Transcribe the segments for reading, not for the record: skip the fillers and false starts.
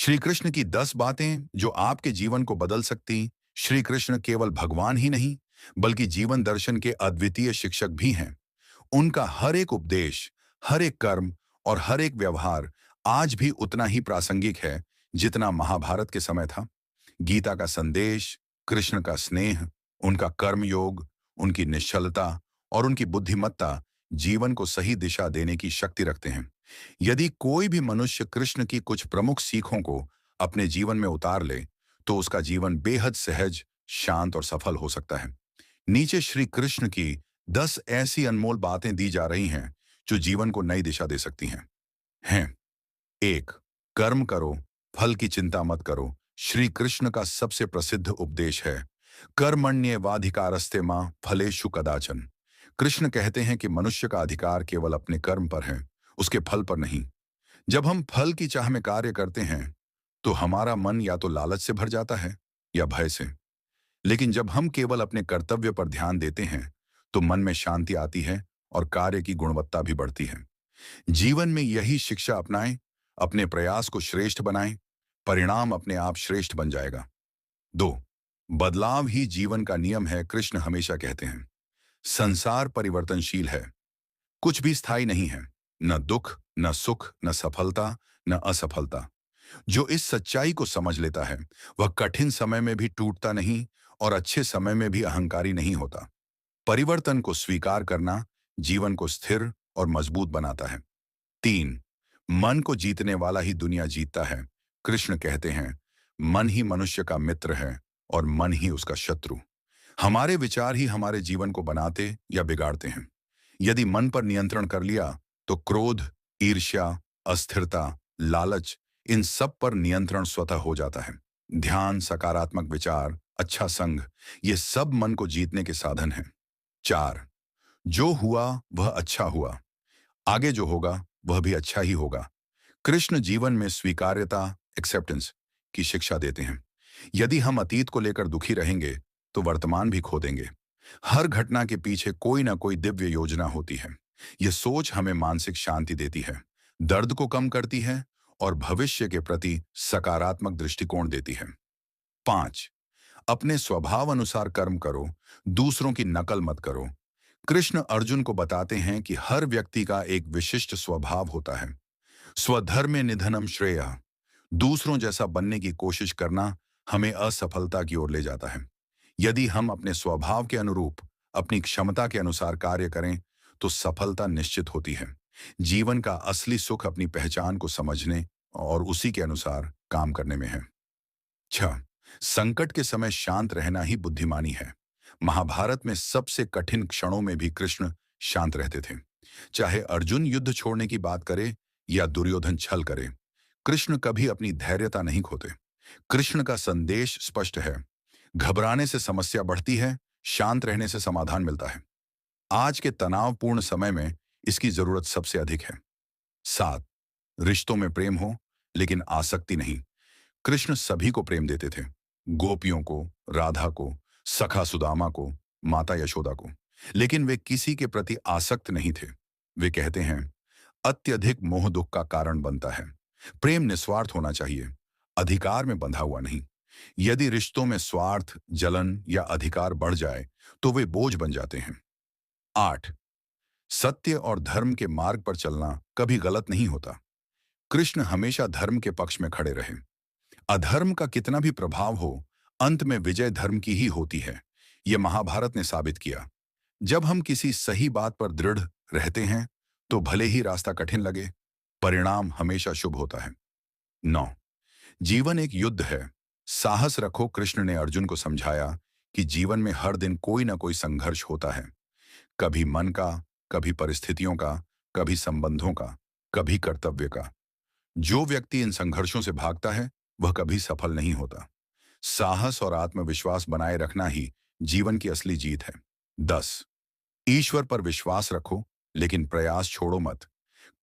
श्री कृष्ण की 10 बातें जो आपके जीवन को बदल सकती। श्री कृष्ण केवल भगवान ही नहीं, बल्कि जीवन दर्शन के अद्वितीय शिक्षक भी हैं। उनका हर एक उपदेश, हर एक कर्म और हर एक व्यवहार आज भी उतना ही प्रासंगिक है जितना महाभारत के समय था। गीता का संदेश, कृष्ण का स्नेह, उनका कर्मयोग, उनकी निश्चलता और उनकी बुद्धिमत्ता जीवन को सही दिशा देने की शक्ति रखते हैं। यदि कोई भी मनुष्य कृष्ण की कुछ प्रमुख सीखों को अपने जीवन में उतार ले, तो उसका जीवन बेहद सहज, शांत और सफल हो सकता है। नीचे श्री कृष्ण की 10 ऐसी अनमोल बातें दी जा रही हैं जो जीवन को नई दिशा दे सकती हैं। 1, कर्म करो, फल की चिंता मत करो। श्री कृष्ण का सबसे प्रसिद्ध उपदेश है, कर्मण्येवाधिकारस्ते मां फलेषु कदाचन। कृष्ण कहते हैं कि मनुष्य का अधिकार केवल अपने कर्म पर है, उसके फल पर नहीं। जब हम फल की चाह में कार्य करते हैं, तो हमारा मन या तो लालच से भर जाता है या भय से। लेकिन जब हम केवल अपने कर्तव्य पर ध्यान देते हैं, तो मन में शांति आती है और कार्य की गुणवत्ता भी बढ़ती है। जीवन में यही शिक्षा अपनाएं, अपने प्रयास को श्रेष्ठ बनाएं, परिणाम अपने आप श्रेष्ठ बन जाएगा। 2, बदलाव ही जीवन का नियम है। कृष्ण हमेशा कहते हैं, संसार परिवर्तनशील है, कुछ भी स्थायी नहीं है, न दुख, न सुख, न सफलता, न असफलता। जो इस सच्चाई को समझ लेता है, वह कठिन समय में भी टूटता नहीं और अच्छे समय में भी अहंकारी नहीं होता। परिवर्तन को स्वीकार करना जीवन को स्थिर और मजबूत बनाता है। 3, मन को जीतने वाला ही दुनिया जीतता है। कृष्ण कहते हैं, मन ही मनुष्य का मित्र है और मन ही उसका शत्रु। हमारे विचार ही हमारे जीवन को बनाते या बिगाड़ते हैं। यदि मन पर नियंत्रण कर लिया, तो क्रोध, ईर्ष्या, अस्थिरता, लालच, इन सब पर नियंत्रण स्वतः हो जाता है। ध्यान, सकारात्मक विचार, अच्छा संग, ये सब मन को जीतने के साधन हैं। 4, जो हुआ वह अच्छा हुआ, आगे जो होगा वह भी अच्छा ही होगा। कृष्ण जीवन में स्वीकार्यता, एक्सेप्टेंस की शिक्षा देते हैं। यदि हम अतीत को लेकर दुखी रहेंगे, तो वर्तमान भी खो देंगे। हर घटना के पीछे कोई ना कोई दिव्य योजना होती है। यह सोच हमें मानसिक शांति देती है, दर्द को कम करती है और भविष्य के प्रति सकारात्मक दृष्टिकोण देती है। 5, अपने स्वभाव अनुसार कर्म करो, दूसरों की नकल मत करो। कृष्ण अर्जुन को बताते हैं कि हर व्यक्ति का एक विशिष्ट स्वभाव होता है। स्वधर्मे निधनम श्रेयः। दूसरों जैसा बनने की कोशिश करना हमें असफलता की ओर ले जाता है। यदि हम अपने स्वभाव के अनुरूप, अपनी क्षमता के अनुसार कार्य करें, तो सफलता निश्चित होती है। जीवन का असली सुख अपनी पहचान को समझने और उसी के अनुसार काम करने में है। 6, संकट के समय शांत रहना ही बुद्धिमानी है। महाभारत में सबसे कठिन क्षणों में भी कृष्ण शांत रहते थे। चाहे अर्जुन युद्ध छोड़ने की बात करे या दुर्योधन छल करे, कृष्ण कभी अपनी धैर्यता नहीं खोते। कृष्ण का संदेश स्पष्ट है, घबराने से समस्या बढ़ती है, शांत रहने से समाधान मिलता है। आज के तनावपूर्ण समय में इसकी जरूरत सबसे अधिक है। 7, रिश्तों में प्रेम हो, लेकिन आसक्ति नहीं। कृष्ण सभी को प्रेम देते थे, गोपियों को, राधा को, सखा सुदामा को, माता यशोदा को, लेकिन वे किसी के प्रति आसक्त नहीं थे। वे कहते हैं, अत्यधिक मोह दुख का कारण बनता है। प्रेम निस्वार्थ होना चाहिए, अधिकार में बंधा हुआ नहीं। यदि रिश्तों में स्वार्थ, जलन या अधिकार बढ़ जाए, तो वे बोझ बन जाते हैं। 8, सत्य और धर्म के मार्ग पर चलना कभी गलत नहीं होता। कृष्ण हमेशा धर्म के पक्ष में खड़े रहे। अधर्म का कितना भी प्रभाव हो, अंत में विजय धर्म की ही होती है। यह महाभारत ने साबित किया। जब हम किसी सही बात पर दृढ़ रहते हैं, तो भले ही रास्ता कठिन लगे, परिणाम हमेशा शुभ होता है। 9, जीवन एक युद्ध है, साहस रखो। कृष्ण ने अर्जुन को समझाया कि जीवन में हर दिन कोई ना कोई संघर्ष होता है। कभी मन का, कभी परिस्थितियों का, कभी संबंधों का, कभी कर्तव्य का। जो व्यक्ति इन संघर्षों से भागता है, वह कभी सफल नहीं होता। साहस और आत्मविश्वास बनाए रखना ही जीवन की असली जीत है। 10, ईश्वर पर विश्वास रखो, लेकिन प्रयास छोड़ो मत।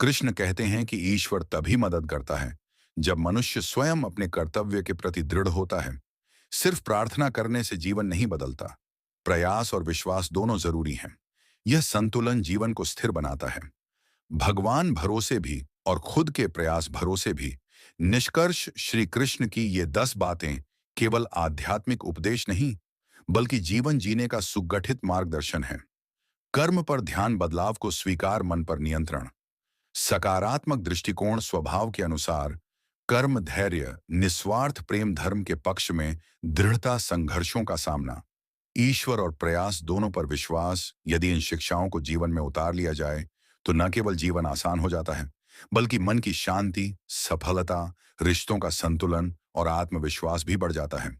कृष्ण कहते हैं कि ईश्वर तभी मदद करता है जब मनुष्य स्वयं अपने कर्तव्य के प्रति दृढ़ होता है। सिर्फ प्रार्थना करने से जीवन नहीं बदलता, प्रयास और विश्वास दोनों जरूरी हैं। यह संतुलन जीवन को स्थिर बनाता है। भगवान भरोसे भी और खुद के प्रयास भरोसे भी निष्कर्ष, श्री कृष्ण की ये 10 बातें केवल आध्यात्मिक उपदेश नहीं, बल्कि जीवन जीने का सुगठित मार्गदर्शन है। कर्म पर ध्यान, बदलाव को स्वीकार, मन पर नियंत्रण, सकारात्मक दृष्टिकोण, स्वभाव के अनुसार कर्म, धैर्य, निस्वार्थ प्रेम, धर्म के पक्ष में दृढ़ता, संघर्षों का सामना, ईश्वर और प्रयास दोनों पर विश्वास। यदि इन शिक्षाओं को जीवन में उतार लिया जाए तो न केवल जीवन आसान हो जाता है, बल्कि मन की शांति, सफलता, रिश्तों का संतुलन और आत्मविश्वास भी बढ़ जाता है।